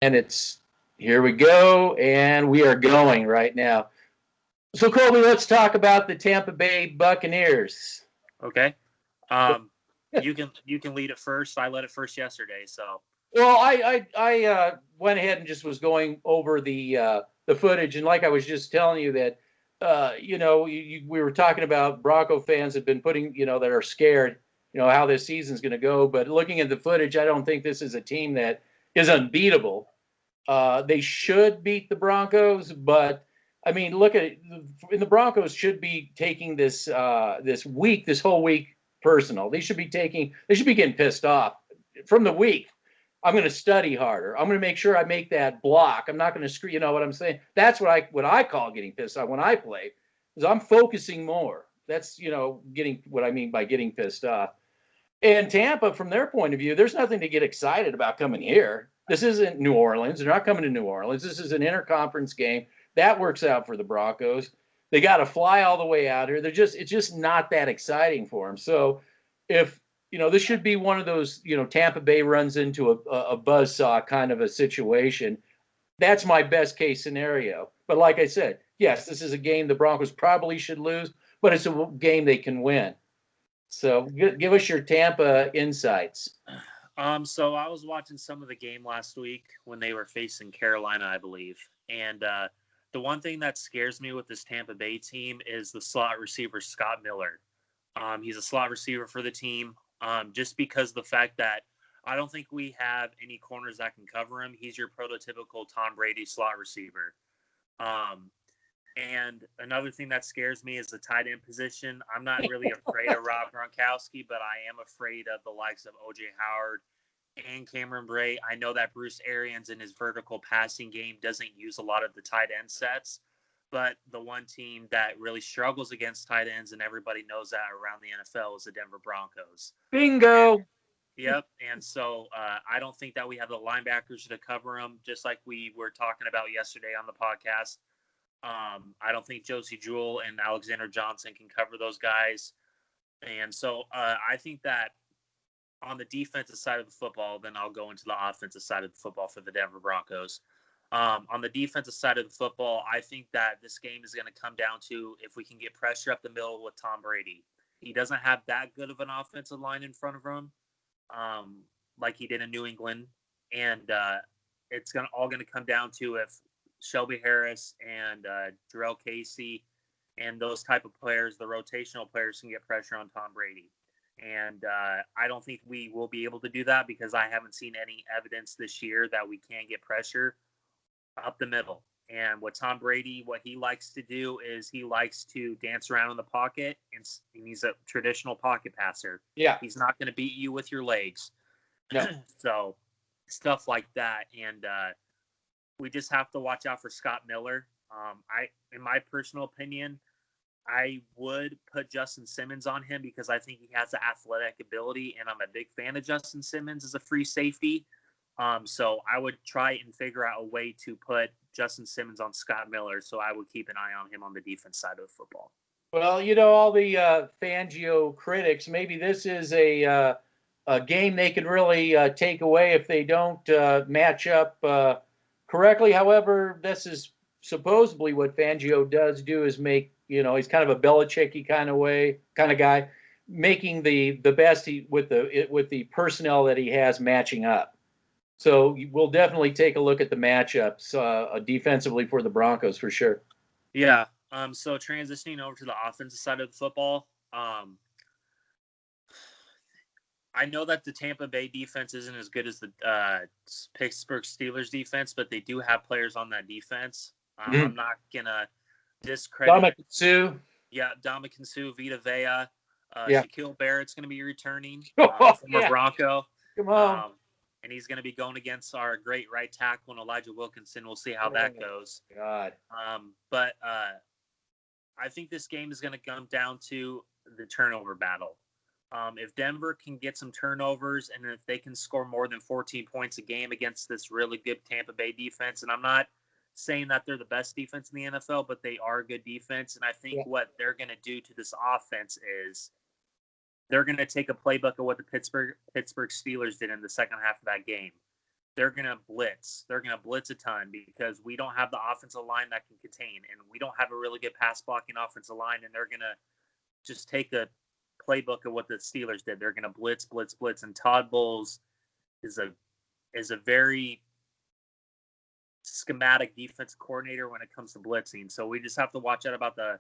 And here we go, and we are going right now. So, Kolby, let's talk about the Tampa Bay Buccaneers. Okay. You can lead it first. I led it first yesterday, so. Well, I went ahead and just was going over the footage, and like I was just telling you that, we were talking about Bronco fans have been putting, that are scared, how this season's going to go. But looking at the footage, I don't think this is a team that is unbeatable. They should beat the Broncos, but I mean, look at it. And the Broncos should be taking this whole week personal. They should be getting pissed off from the week. I'm going to study harder. I'm going to make sure I make that block. I'm not going to screw. You know what I'm saying? That's what I call getting pissed off when I play, because I'm focusing more. That's getting what I mean by getting pissed off. And Tampa, from their point of view, there's nothing to get excited about coming here. This isn't New Orleans. They're not coming to New Orleans. This is an interconference game. That works out for the Broncos. They got to fly all the way out here. It's just not that exciting for them. So if, this should be one of those, Tampa Bay runs into a buzzsaw kind of a situation. That's my best case scenario. But like I said, yes, this is a game the Broncos probably should lose, but it's a game they can win. So give us your Tampa insights. So I was watching some of the game last week when they were facing Carolina, I believe. And the one thing that scares me with this Tampa Bay team is the slot receiver, Scott Miller. He's a slot receiver for the team, just because of the fact that I don't think we have any corners that can cover him. He's your prototypical Tom Brady slot receiver. And another thing that scares me is the tight end position. I'm not really afraid of Rob Gronkowski, but I am afraid of the likes of O.J. Howard and Cameron Bray. I know that Bruce Arians in his vertical passing game doesn't use a lot of the tight end sets, but the one team that really struggles against tight ends, and everybody knows that around the NFL, is the Denver Broncos. Bingo! Yep, and so I don't think that we have the linebackers to cover them, just like we were talking about yesterday on the podcast. I don't think Josie Jewell and Alexander Johnson can cover those guys. And so I think that on the defensive side of the football, then I'll go into the offensive side of the football for the Denver Broncos. On the defensive side of the football, I think that this game is going to come down to if we can get pressure up the middle with Tom Brady. He doesn't have that good of an offensive line in front of him like he did in New England. And it's all going to come down to if Shelby Harris and Jarrell Casey and those type of players, the rotational players, can get pressure on Tom Brady. And I don't think we will be able to do that because I haven't seen any evidence this year that we can get pressure up the middle. And what Tom Brady, what he likes to do is he likes to dance around in the pocket, and he's a traditional pocket passer. Yeah. He's not going to beat you with your legs. No. So stuff like that. And we just have to watch out for Scott Miller. In my personal opinion, I would put Justin Simmons on him because I think he has the athletic ability, and I'm a big fan of Justin Simmons as a free safety. So I would try and figure out a way to put Justin Simmons on Scott Miller, so I would keep an eye on him on the defense side of the football. Well, all the Fangio critics, maybe this is a game they can really take away if they don't match up correctly. However, this is supposedly what Fangio does do is make, he's kind of a Belichick-y kind of guy, making the best with the personnel that he has matching up. So we'll definitely take a look at the matchups defensively for the Broncos for sure. Yeah. So transitioning over to the offensive side of the football, I know that the Tampa Bay defense isn't as good as the Pittsburgh Steelers defense, but they do have players on that defense. I'm not going to discredit. Dominican Sue. Yeah, Dominican Sue, Vita Vea. Shaquille Barrett's going to be returning, former Bronco. Come on. And he's going to be going against our great right tackle, Elijah Wilkinson. We'll see how that goes. God. But I think this game is going to come down to the turnover battle. If Denver can get some turnovers and if they can score more than 14 points a game against this really good Tampa Bay defense, and I'm not saying that they're the best defense in the NFL, but they are a good defense. And I think what they're going to do to this offense is they're going to take a playbook of what the Pittsburgh Steelers did in the second half of that game. they're going to blitz. They're going to blitz a ton because we don't have the offensive line that can contain, and we don't have a really good pass blocking offensive line, and they're going to just take a playbook of what the Steelers did. They're going to blitz, blitz, blitz, and Todd Bowles is a very schematic defensive coordinator when it comes to blitzing. So we just have to watch out about the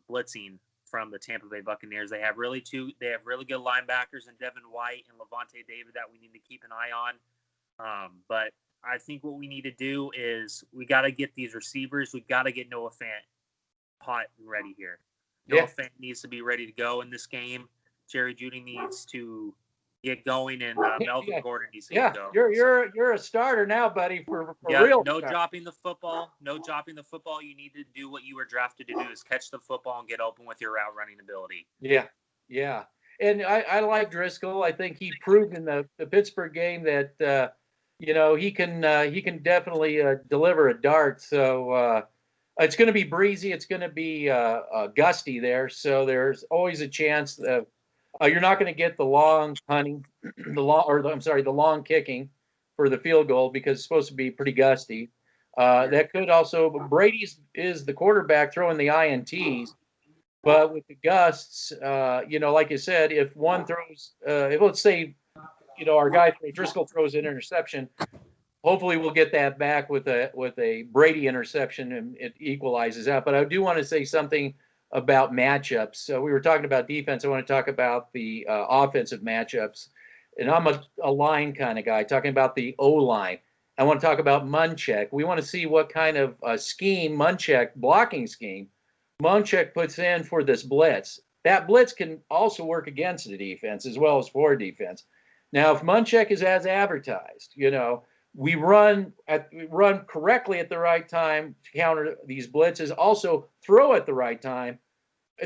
blitzing from the Tampa Bay Buccaneers. They have really good linebackers in Devin White and Levante David that we need to keep an eye on. But I think what we need to do is we got to get these receivers. We got to get Noah Fant hot and ready here. Noah Fant needs to be ready to go in this game. Jerry Jeudy needs to get going, and Melvin Gordon needs to get going. You're a starter now, buddy. For real. No dropping the football. No dropping the football. You need to do what you were drafted to do: is catch the football and get open with your route running ability. Yeah. And I like Driscoll. I think he proved in the Pittsburgh game that he can definitely deliver a dart. So it's going to be breezy. It's going to be gusty there. So there's always a chance that you're not going to get the long punting, the long kicking for the field goal because it's supposed to be pretty gusty. That could also Brady is the quarterback throwing the INTs. But with the gusts, like you said, if one throws, let's say, our guy Driscoll throws an interception, hopefully we'll get that back with a Brady interception and it equalizes out. But I do want to say something about matchups. So we were talking about defense. I want to talk about the offensive matchups. And I'm a line kind of guy, talking about the O-line. I want to talk about Munchak. We want to see what kind of scheme blocking scheme, Munchak puts in for this blitz. That blitz can also work against the defense as well as for defense. Now, if Munchak is as advertised, we run correctly at the right time to counter these blitzes. Also, throw at the right time.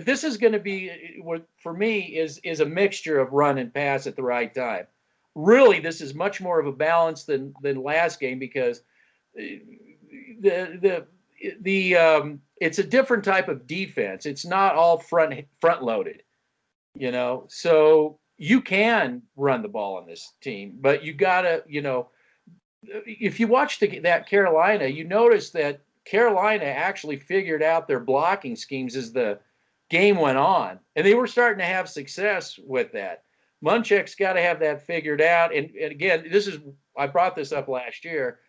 This is going to be, what for me is a mixture of run and pass at the right time. Really, this is much more of a balance than last game because it's a different type of defense. It's not all front loaded, So you can run the ball on this team, but you gotta, if you watch that Carolina, you notice that Carolina actually figured out their blocking schemes as the game went on, and they were starting to have success with that. Munchak's got to have that figured out. And again, I brought this up last year.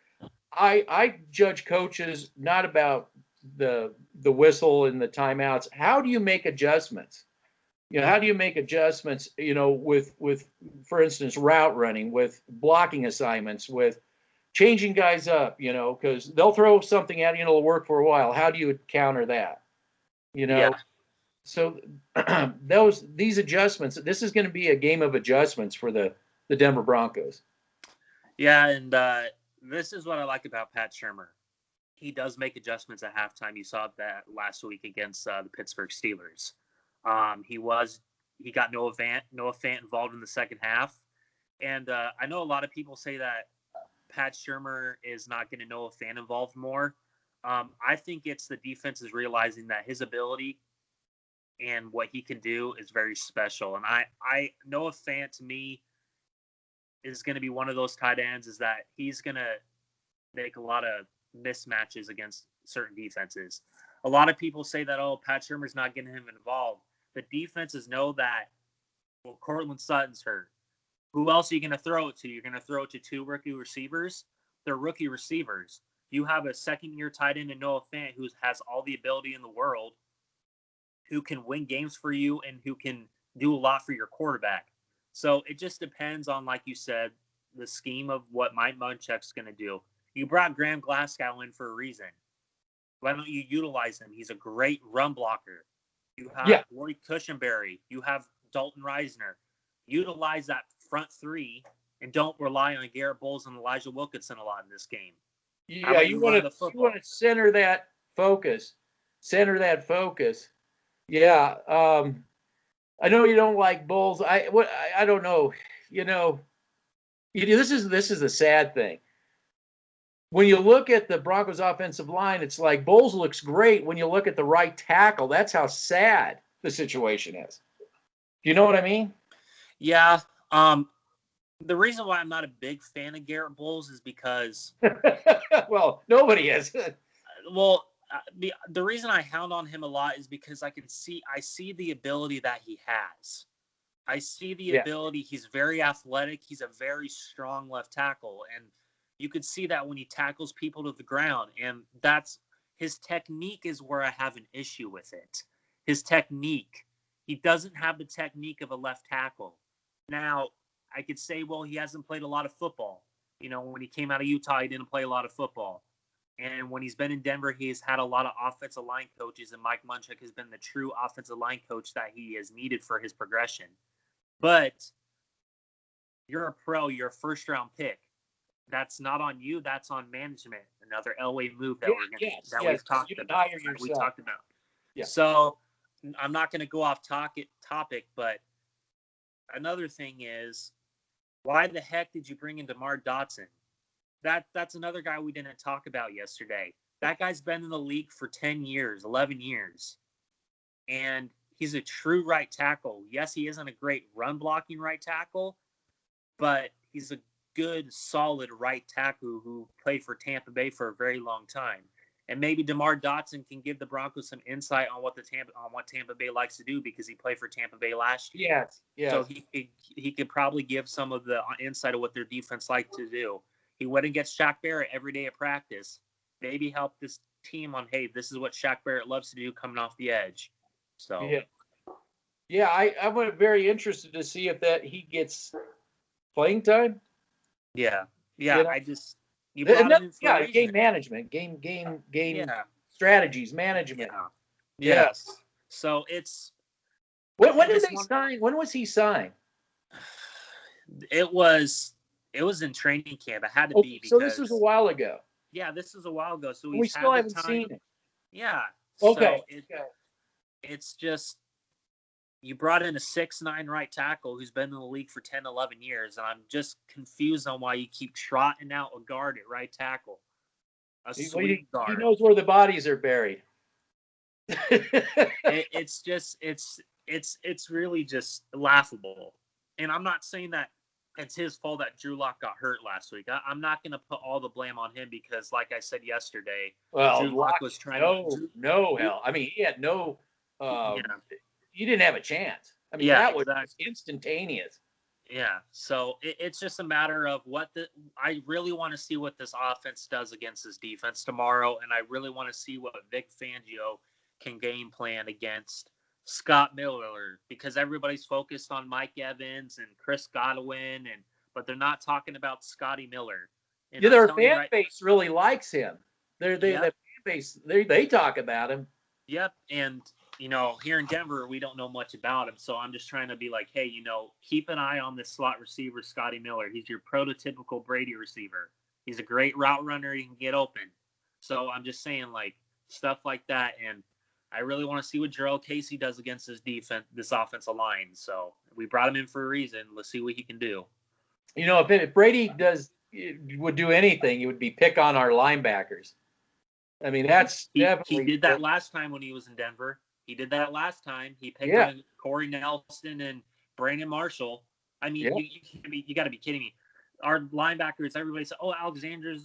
I judge coaches not about the whistle and the timeouts. How do you make adjustments? How do you make adjustments, with, for instance, route running, with blocking assignments, with changing guys up, because they'll throw something at you and it'll work for a while. How do you counter that? So these adjustments, this is going to be a game of adjustments for the Denver Broncos. Yeah, and this is what I like about Pat Shurmur. He does make adjustments at halftime. You saw that last week against the Pittsburgh Steelers. He got Noah Fant involved in the second half. And I know a lot of people say that Pat Shurmur is not getting Noah Fant involved more. I think it's the defense is realizing that his ability and what he can do is very special. And I Noah Fant, to me, is going to be one of those tight ends is that he's going to make a lot of mismatches against certain defenses. A lot of people say that, Pat Shurmur's not getting him involved. The defenses know that, Cortland Sutton's hurt. Who else are you going to throw it to? You're going to throw it to two rookie receivers? They're rookie receivers. You have a second-year tight end in Noah Fant who has all the ability in the world, who can win games for you and who can do a lot for your quarterback. So it just depends on, like you said, the scheme of what Mike Munchak's going to do. You brought Graham Glasgow in for a reason. Why don't you utilize him? He's a great run blocker. You have Roy Cushenberry. You have Dalton Reisner. Utilize that front three and don't rely on Garrett Bowles and Elijah Wilkinson a lot in this game. Yeah, you want to center that focus. Yeah, I know you don't like Bowles. I don't know. This is a sad thing. When you look at the Broncos offensive line, it's like Bowles looks great. When you look at the right tackle, that's how sad the situation is. Do you know what I mean? Yeah. The reason why I'm not a big fan of Garrett Bowles is because, well, nobody is. the reason I hound on him a lot is because I see the ability that he has. I see the Yeah. ability. He's very athletic. He's a very strong left tackle, and you could see that when he tackles people to the ground. And that's his technique is where I have an issue with it. His technique. He doesn't have the technique of a left tackle. Now, I could say, well, he hasn't played a lot of football. You know, when he came out of Utah, he didn't play a lot of football. And when he's been in Denver, he's had a lot of offensive line coaches, and Mike Munchak has been the true offensive line coach that he has needed for his progression. But you're a pro, you're a first-round pick. That's not on you. That's on management. Another Elway move that we've talked about. We talked about. Yeah. So I'm not going to go off topic, but another thing is, why the heck did you bring in DeMar Dotson? That's another guy we didn't talk about yesterday. That guy's been in the league for 10 years, 11 years. And he's a true right tackle. Yes, he isn't a great run blocking right tackle, but he's a good, solid right tackle who played for Tampa Bay for a very long time. And maybe DeMar Dotson can give the Broncos some insight on what Tampa Bay likes to do because he played for Tampa Bay last year. Yes. So he could probably give some of the insight of what their defense likes to do. He went and gets Shaq Barrett every day at practice. Maybe help this team on, hey, this is what Shaq Barrett loves to do coming off the edge. So yeah, I'm very interested to see if he gets playing time. Yeah. You know? You brought him in for a reason. Game management, game strategies, management. Yeah. Yes. So it's when did they sign? When was he signed? It was in training camp. It had to be because. So this was a while ago. Yeah, this was a while ago. So we still haven't seen it. Yeah. Okay. So it's just you brought in a 6'9" right tackle who's been in the league for 10, 11 years, and I'm just confused on why you keep trotting out a guard at right tackle. Sweet guard. He knows where the bodies are buried. It's really just laughable. And I'm not saying that it's his fault that Drew Lock got hurt last week. I'm not going to put all the blame on him because, like I said yesterday, Drew Lock was trying no hell. I mean, he had no. You didn't have a chance. I mean, that was instantaneous. Yeah. So it's just a matter of I really want to see what this offense does against this defense tomorrow, and I really want to see what Vic Fangio can game plan against Scott Miller, because everybody's focused on Mike Evans and Chris Godwin, but they're not talking about Scotty Miller. And their fan base really likes him. The fan base, they talk about him. Yep, and here in Denver, we don't know much about him, so I'm just trying to be like, hey, keep an eye on this slot receiver, Scotty Miller. He's your prototypical Brady receiver. He's a great route runner. He can get open. So I'm just saying, like, stuff like that, and I really want to see what Jarrell Casey does against this offensive line. So we brought him in for a reason. Let's see what he can do. If Brady would do anything, it would be pick on our linebackers. I mean, that's definitely. He did that last time when he was in Denver. He did that last time. He picked on Corey Nelson and Brandon Marshall. I mean, you got to be kidding me. Our linebackers, everybody said, "Oh, Alexander's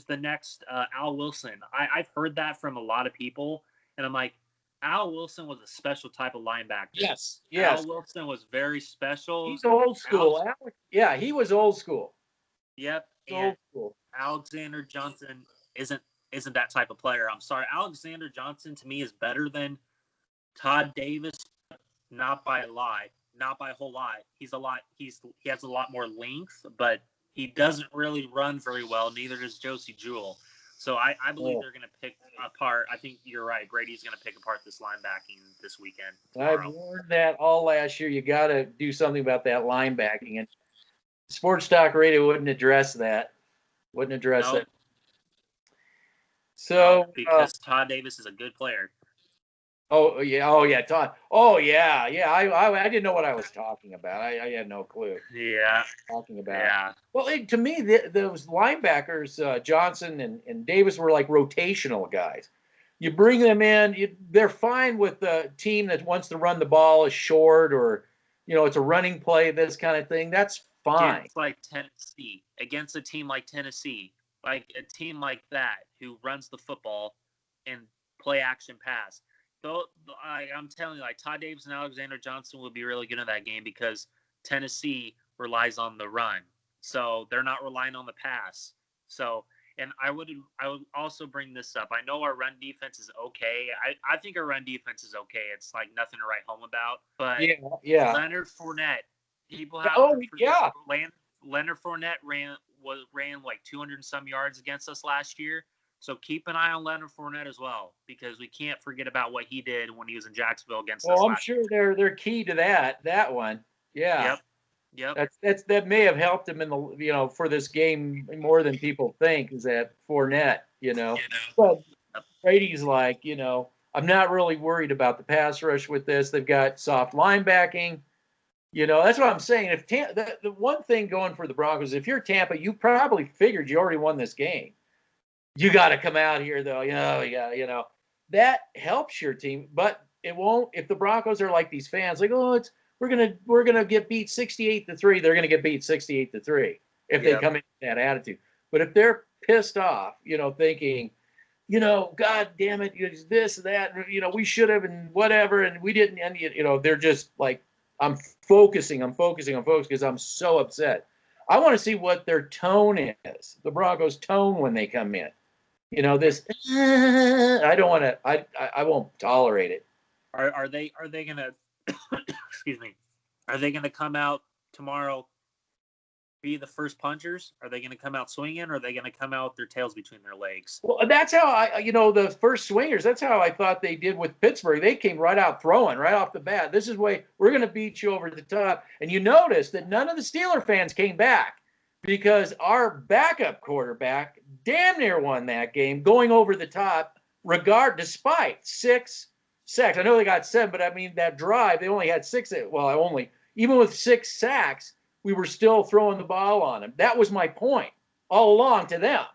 the next Al Wilson." I've heard that from a lot of people, and I'm like, Al Wilson was a special type of linebacker. Yes. Al Wilson was very special. He's old school. He was old school. Yep. Old school. Alexander Johnson isn't that type of player. I'm sorry. Alexander Johnson to me is better than Todd Davis, not by a lot, not by a whole lot. He has a lot more length, but he doesn't really run very well. Neither does Josie Jewell. So I believe they're going to pick apart. I think you're right. Brady's going to pick apart this linebacking this weekend. I've warned that all last year. You got to do something about that linebacking, and Sports Talk Radio wouldn't address that. It. So because Todd Davis is a good player. Oh yeah, Todd. Oh yeah. I didn't know what I was talking about. I had no clue. Yeah. Talking about. Yeah. Well, to me, those linebackers, Johnson and Davis, were like rotational guys. You bring them in, they're fine with the team that wants to run the ball is short or, it's a running play, this kind of thing. That's fine. Against a team like Tennessee, like a team like that who runs the football and play action pass. Though I'm telling you, like Todd Davis and Alexander Johnson will be really good in that game because Tennessee relies on the run, so they're not relying on the pass. So, and I would also bring this up. I know our run defense is okay. I think our run defense is okay. It's like nothing to write home about. But yeah. Leonard Fournette, people have Leonard Fournette ran like 200 and some yards against us last year. So keep an eye on Leonard Fournette as well, because we can't forget about what he did when he was in Jacksonville against us. I'm sure they're key to that one. Yeah. Yep. That may have helped him in the for this game more than people think, is that Fournette, But Brady's like, I'm not really worried about the pass rush with this. They've got soft linebacking. That's what I'm saying. If the one thing going for the Broncos, if you're Tampa, you probably figured you already won this game. You got to come out here, though. That helps your team, but it won't. If the Broncos are like these fans, like, we're gonna get beat 68-3, they're gonna get beat 68-3 if they come in with that attitude. But if they're pissed off, thinking, God damn it, this, that, we should have, and whatever, and we didn't, and they're just like, I'm focusing because I'm so upset. I want to see what their tone is, the Broncos' tone when they come in. This I don't want to. I won't tolerate it. Are they gonna excuse me? Are they gonna come out tomorrow? Be the first punchers? Are they gonna come out swinging? Or are they gonna come out with their tails between their legs? Well, that's how the first swingers. That's how I thought they did with Pittsburgh. They came right out throwing right off the bat. This is way we're gonna beat you over the top. And you notice that none of the Steeler fans came back, because our backup quarterback damn near won that game going over the top, despite 6 sacks. I know they got 7, but I mean, that drive, they only had 6. Well, even with 6 sacks, we were still throwing the ball on them. That was my point all along to them.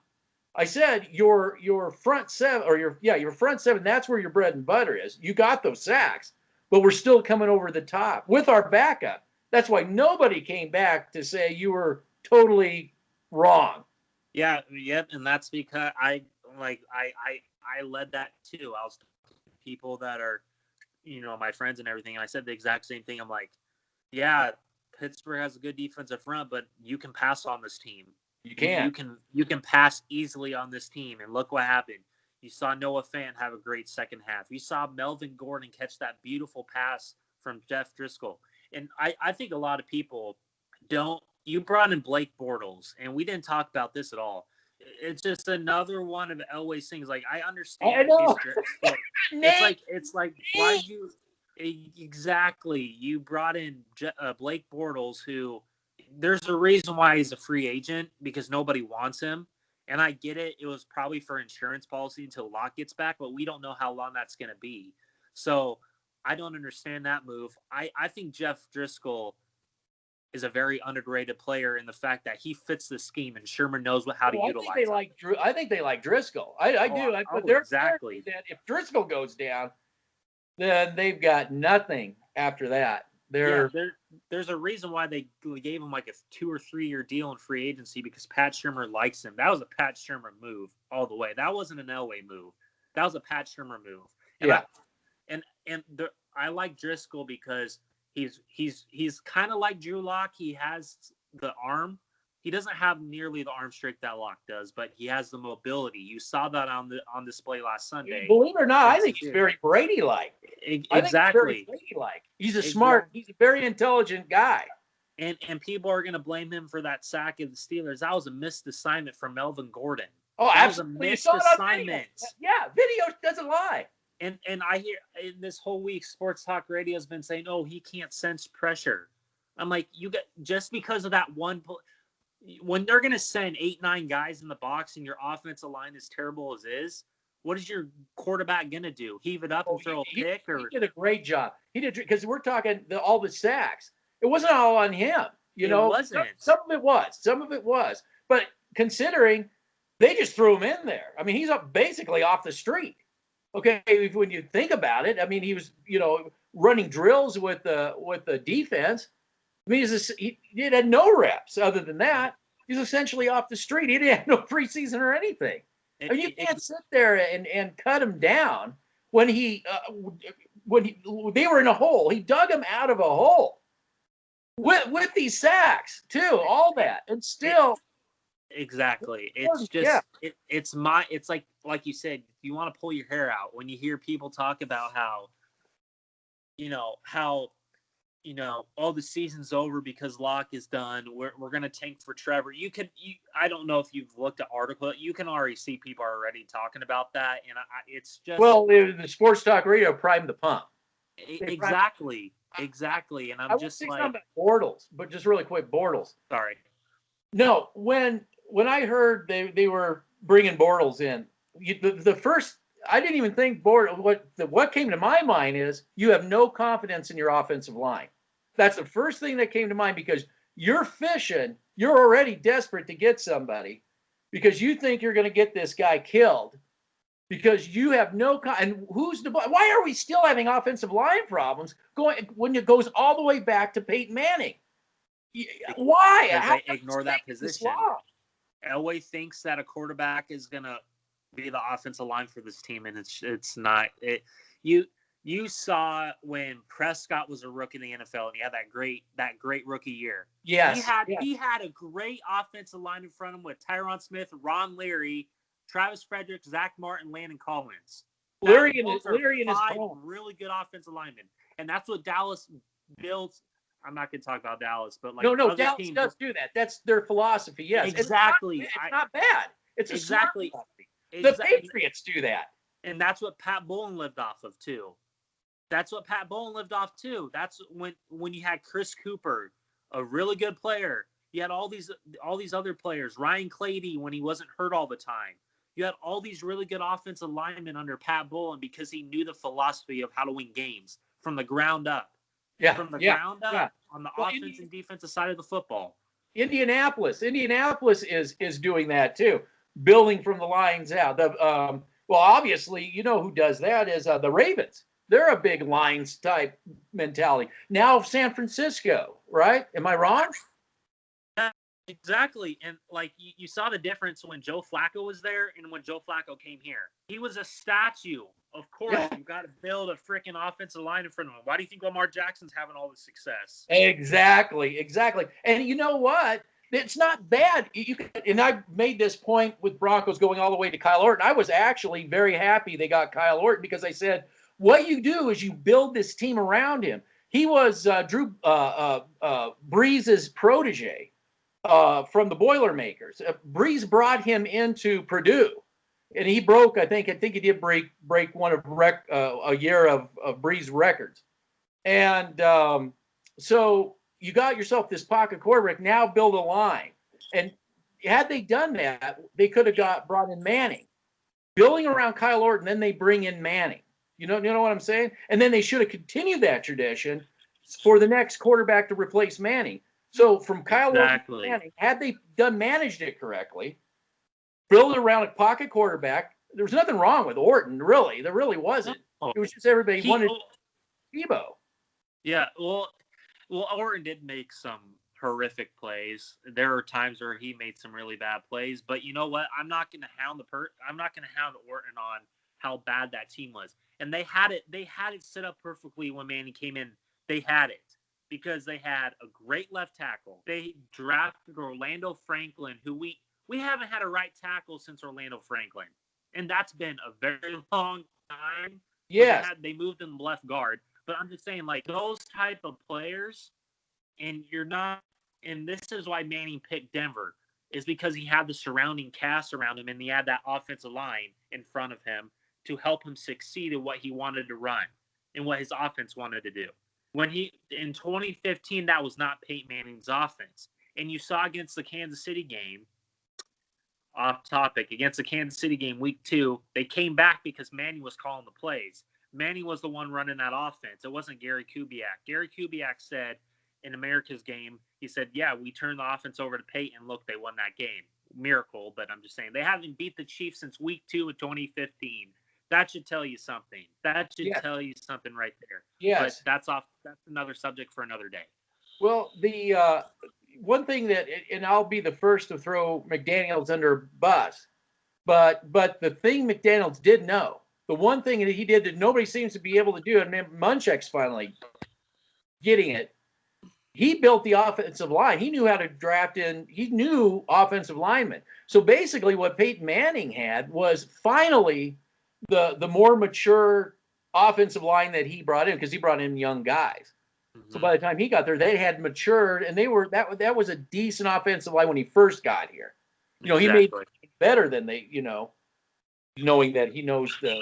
I said, your front seven, or your front seven, that's where your bread and butter is. You got those sacks, but we're still coming over the top with our backup. That's why nobody came back to say you were totally wrong. And that's because I led that too. I was talking to people that are, my friends and everything, and I said the exact same thing. I'm like, Pittsburgh has a good defensive front, but you can pass on this team. You can. You can pass easily on this team, and look what happened. You saw Noah Fant have a great second half. You saw Melvin Gordon catch that beautiful pass from Jeff Driscoll. And I think a lot of people don't. You brought in Blake Bortles, and we didn't talk about this at all. It's just another one of Elway's things. Like, I understand. I know. It's like why you exactly you brought in Blake Bortles, who there's a reason why he's a free agent, because nobody wants him. And I get it. It was probably for insurance policy until Locke gets back, but we don't know how long that's going to be. So I don't understand that move. I think Jeff Driscoll is a very underrated player in the fact that he fits the scheme, and Sherman knows how to utilize it. I think they like Driscoll. I do. But they're exactly that. If Driscoll goes down, then they've got nothing after that. There's a reason why they gave him like a 2 or 3 year deal in free agency, because Pat Shurmur likes him. That was a Pat Shurmur move all the way. That wasn't an Elway move. That was a Pat Shurmur move. And I like Driscoll because he's kind of like Drew Lock. He has the arm. He doesn't have nearly the arm strength that Locke does, but he has the mobility. You saw that on display last Sunday. Believe it or not, I think he's very Brady-like. Exactly. He's smart. He's a very intelligent guy. And people are going to blame him for that sack of the Steelers. That was a missed assignment from Melvin Gordon. Oh, that absolutely. Was a missed assignment. Video doesn't lie. And I hear in this whole week, Sports Talk Radio has been saying, "Oh, he can't sense pressure." I'm like, just because of that one. When they're going to send 8-9 guys in the box and your offensive line is terrible as is, what is your quarterback going to do? Heave it up and throw a pick? He did a great job. He did, because we're talking all the sacks. It wasn't all on him. It wasn't. Some of it was. But considering they just threw him in there. I mean, he's up basically off the street. Okay, when you think about it, I mean, he was, running drills with the defense. I mean, he had no reps other than that. He's essentially off the street. He didn't have no preseason or anything. I mean, you can't sit there and cut him down when they were in a hole. He dug him out of a hole with these sacks too, all that, and still. Exactly. It's just it's like you said, you want to pull your hair out when you hear people talk about how oh, the season's over because Locke is done. We're gonna tank for Trevor. I don't know if you've looked at article. You can already see people are already talking about that, and it's just the sports talk radio primed the pump. Exactly, and I'm just like about Bortles, but just really quick, Bortles. Sorry. No, when I heard they were bringing Bortles in, the first, I didn't even think Bortles. What came to my mind is you have no confidence in your offensive line. That's the first thing that came to mind because you're fishing. You're already desperate to get somebody because you think you're going to get this guy killed because you have and why are we still having offensive line problems when it goes all the way back to Peyton Manning? Why? Because they ignore that position. Elway thinks that a quarterback is going to be the offensive line for this team, and it's not. You saw when Prescott was a rookie in the NFL, and he had that great rookie year. Yes, he had a great offensive line in front of him with Tyron Smith, Ron Leary, Travis Frederick, Zach Martin, Landon Collins. Leary and his really good offensive linemen, and that's what Dallas builds. I'm not going to talk about Dallas, but no, Dallas does do that. That's their philosophy. Yes, exactly. It's not bad. It's exactly. The Patriots do that, and that's what Pat Bowlen lived off of too. That's when you had Chris Cooper, a really good player. You had all these other players. Ryan Clady when he wasn't hurt all the time. You had all these really good offensive linemen under Pat Bowlen because he knew the philosophy of how to win games from the ground up. Yeah, from the ground up on the offense and defensive side of the football. Indianapolis is doing that too, building from the lines out. Obviously, you know who does that is the Ravens. They're a big lines type mentality. Now San Francisco, right? Am I wrong? Yeah, exactly. And like you saw the difference when Joe Flacco was there and when Joe Flacco came here. He was a statue. Of course, you've got to build a freaking offensive line in front of him. Why do you think Lamar Jackson's having all this success? Exactly. And you know what? It's not bad. And I made this point with Broncos going all the way to Kyle Orton. I was actually very happy they got Kyle Orton because I said, what you do is you build this team around him. He was Drew Brees' protege from the Boilermakers. Brees brought him into Purdue. And he broke, I think he did break one of a year of Brees records. And so you got yourself this pocket quarterback, now build a line. And had they done that, they could have brought in Manning. Building around Kyle Orton, then they bring in Manning. You know what I'm saying? And then they should have continued that tradition for the next quarterback to replace Manning. So from Kyle Orton to Manning, had they managed it correctly, build around a pocket quarterback. There was nothing wrong with Orton, really. There really wasn't. It was just everybody wanted Tebow. Yeah, well, Orton did make some horrific plays. There were times where he made some really bad plays, but you know what? I'm not going to hound Orton on how bad that team was. And they had it set up perfectly when Manning came in. They had it because they had a great left tackle. They drafted Orlando Franklin, who we haven't had a right tackle since Orlando Franklin. And that's been a very long time. Yes. They moved him left guard. But I'm just saying, like, those type of players, and this is why Manning picked Denver, is because he had the surrounding cast around him and he had that offensive line in front of him to help him succeed at what he wanted to run and what his offense wanted to do. In 2015, that was not Peyton Manning's offense. And you saw against the Kansas City game, off topic, against the Kansas City game week 2, they came back because Manning was calling the plays. Manning was the one running that offense. It wasn't Gary Kubiak. Gary Kubiak said in America's game, he said, yeah, we turned the offense over to Peyton. Look, they won that game. Miracle, but I'm just saying they haven't beat the Chiefs since week 2 of 2015. That should tell you something. That should tell you something right there. Yes. But that's another subject for another day. Well, the one thing that, and I'll be the first to throw McDaniels under a bus, but the thing McDaniels did know, the one thing that he did that nobody seems to be able to do, and Munchak's finally getting it. He built the offensive line. He knew how to draft in. He knew offensive linemen. So basically, what Peyton Manning had was finally the more mature offensive line that he brought in, because he brought in young guys. So by the time he got there, they had matured, and they were that was a decent offensive line when he first got here. You know, exactly. He made it better than they, you know, knowing that he knows the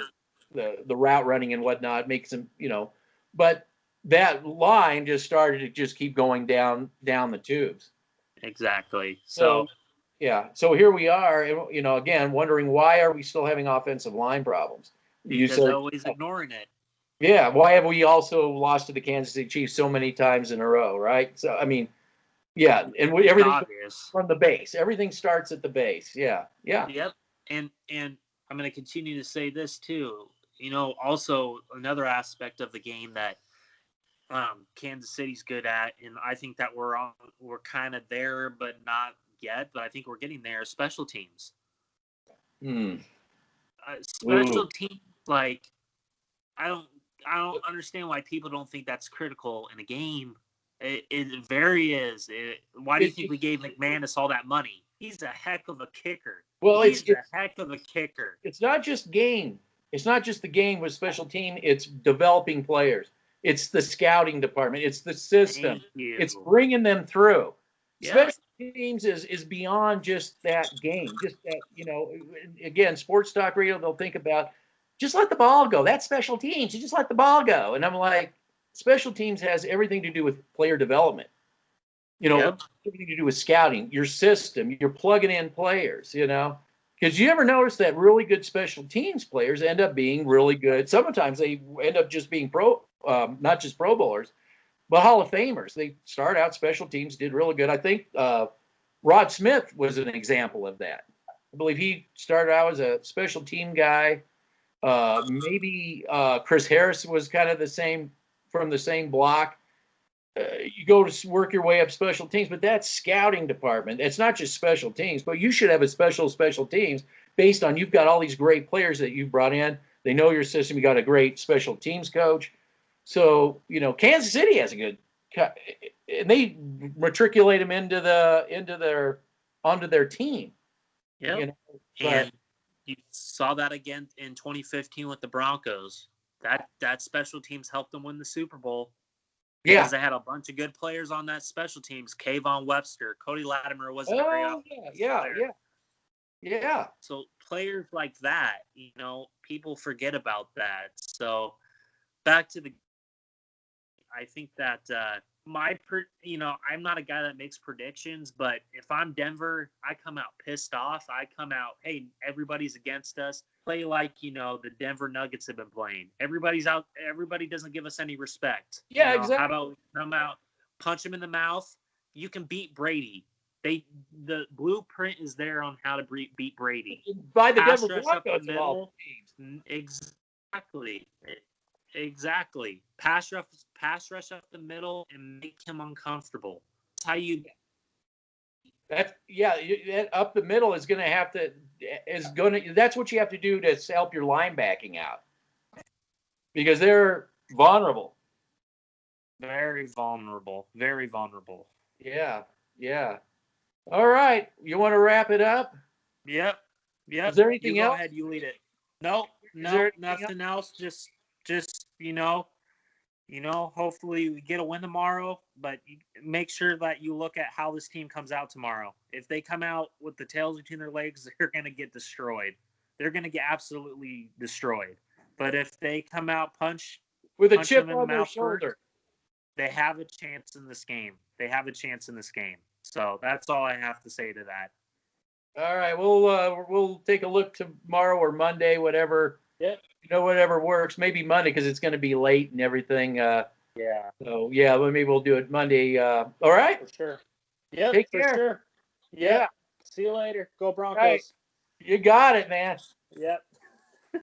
route running and whatnot makes him, you know, but that line just started to just keep going down the tubes. Exactly. So yeah. So here we are, you know, again, wondering why are we still having offensive line problems? Because they're always ignoring it. Yeah. Why have we also lost to the Kansas City Chiefs so many times in a row, right? So, I mean, yeah. And everything from the base. Everything starts at the base. Yeah. Yeah. Yep. And I'm going to continue to say this too. You know, also another aspect of the game that Kansas City's good at, and I think that we're kind of there, but not yet. But I think we're getting there. Special teams. Special teams, like I don't understand why people don't think that's critical in a game. It very is. Why do you think we gave McManus all that money? He's a heck of a kicker. Well, he's a heck of a kicker. It's not just game. It's not just the game with special team. It's developing players. It's the scouting department. It's the system. It's bringing them through. Yeah. Special teams is beyond just that game. Just that, you know, again, sports talk radio, they'll think about just let the ball go. That's special teams. You just let the ball go. And I'm like, special teams has everything to do with player development. You know, everything to do with scouting, your system, you're plugging in players, you know. Because you ever notice that really good special teams players end up being really good. Sometimes they end up just being not just Pro Bowlers, but Hall of Famers. They start out special teams, did really good. I think Rod Smith was an example of that. I believe he started out as a special team guy. Maybe Chris Harris was kind of the same, from the same block. You go to work your way up special teams, but that's scouting department. It's not just special teams, but you should have a special teams based on you've got all these great players that you've brought in. They know your system. You got a great special teams coach. So, you know, Kansas City has a good, and they matriculate them onto their team. Yeah. You know? And you saw that again in 2015 with the Broncos. That special teams helped them win the Super Bowl. Yeah, because they had a bunch of good players on that special teams. Kayvon Webster, Cody Latimer wasn't a great player. Yeah. So players like that, you know, people forget about that. So back to the, I think that I'm not a guy that makes predictions, but if I'm Denver, I come out pissed off. I come out, hey, everybody's against us. Play like, you know, the Denver Nuggets have been playing. Everybody's out. Everybody doesn't give us any respect. Yeah, you know, exactly. How about we come out, punch him in the mouth? You can beat Brady. The blueprint is there on how to beat Brady. By the Denver Broncos of all teams. Exactly. Pass rush up the middle and make him uncomfortable. That's how you. Up the middle is going to have to That's what you have to do to help your linebacking out, because they're vulnerable. Very vulnerable. Very vulnerable. Yeah. All right. You want to wrap it up? Yep. Is there anything else? Go ahead. You lead it. No, nothing else. Just hopefully we get a win tomorrow, but make sure that you look at how this team comes out tomorrow. If they come out with the tails between their legs, they're going to get destroyed. They're going to get absolutely destroyed. But if they come out with a chip on their shoulder, they have a chance in this game. So that's all I have to say to that. All right, we'll take a look tomorrow or Monday, whatever. Yeah. You know, whatever works. Maybe Monday because it's going to be late and everything. Yeah. So maybe we'll do it Monday. All right. For sure. Yeah. Take care. Sure. Yeah. See you later. Go Broncos. Right. You got it, man. Yep.